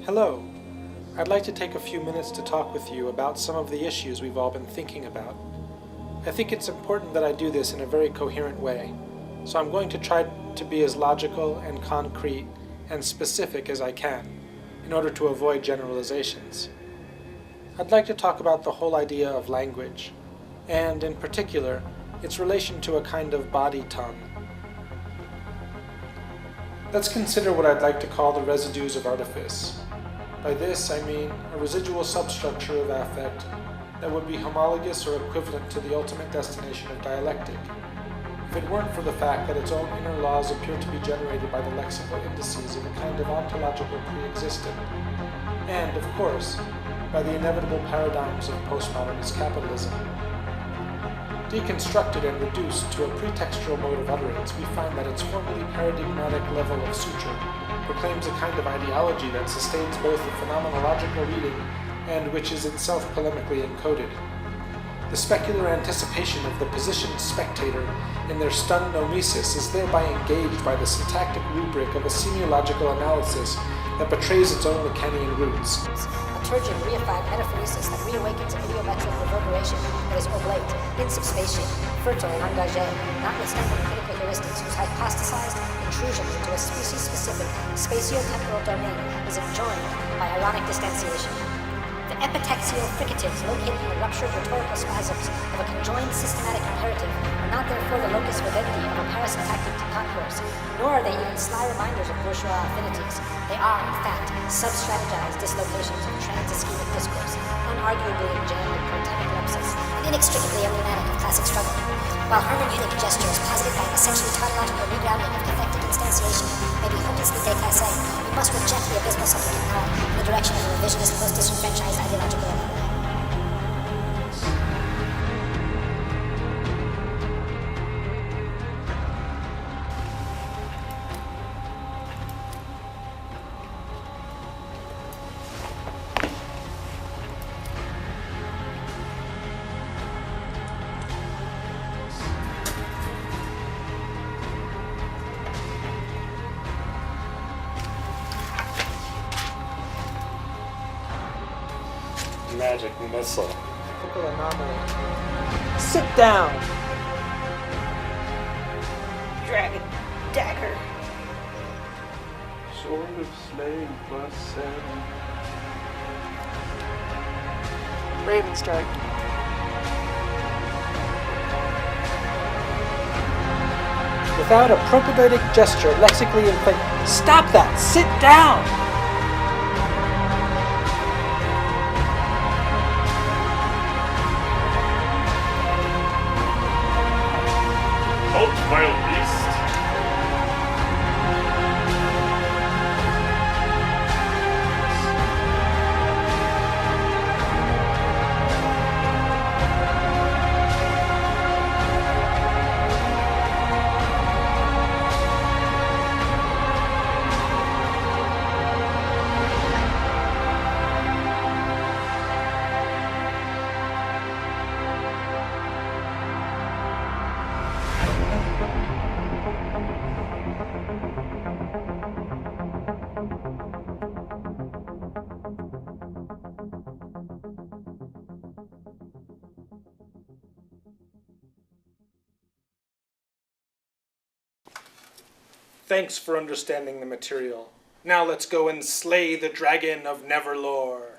Hello. I'd like to take a few minutes to talk with you about some of the issues we've all been thinking about. I think it's important that I do this in a very coherent way, so I'm going to try to be as logical and concrete and specific as I can, in order to avoid generalizations. I'd like to talk about the whole idea of language, and in particular, its relation to a kind of body tongue. Let's consider what I'd like to call the residues of artifice. By this, I mean a residual substructure of affect that would be homologous or equivalent to the ultimate destination of dialectic, if it weren't for the fact that its own inner laws appear to be generated by the lexical indices of a kind of ontological pre-existent, and, of course, by the inevitable paradigms of postmodernist capitalism. Deconstructed and reduced to a pretextual mode of utterance, we find that its formally paradigmatic level of suture proclaims a kind of ideology that sustains both the phenomenological reading and which is itself polemically encoded. The specular anticipation of the positioned spectator in their stunned nomesis is thereby engaged by the syntactic rubric of a semiological analysis that betrays its own Lacanian roots. A turgid, reified metaphoresis that reawakens an idiometric reverberation that is oblate, insubspatial, fertile, and engagé, notwithstanding critical heuristics whose hypostasized intrusion into a species-specific spatio-temporal domain is enjoined by ironic distanciation. The epitaxial fricatives located in the ruptured rhetorical spasms of a conjoined systematic imperative are not therefore the locus vivendi of a parasyntactic concourse, nor are they even sly reminders of bourgeois affinities. They are, in fact, sub-strategized dislocations of trans-ischemic discourse, unarguably enjambed in protemic lepsis, and inextricably emblematic of classic struggle. While hermeneutic gestures posited by an essentially tautological regrounding of cathectic instantiation may be hopelessly déclassé, we must reject the abysmal supplicant in the direction of a revisionist post-disenfranchised ideological anomaly. Magic missile. Sit down! Dragon dagger. Sword of Slaying plus 7. Raven strike. Without a propagodic gesture lexically inflated. Stop that! Sit down! Halt, wild beast! Thanks for understanding the material. Now let's go and slay the dragon of Neverlore.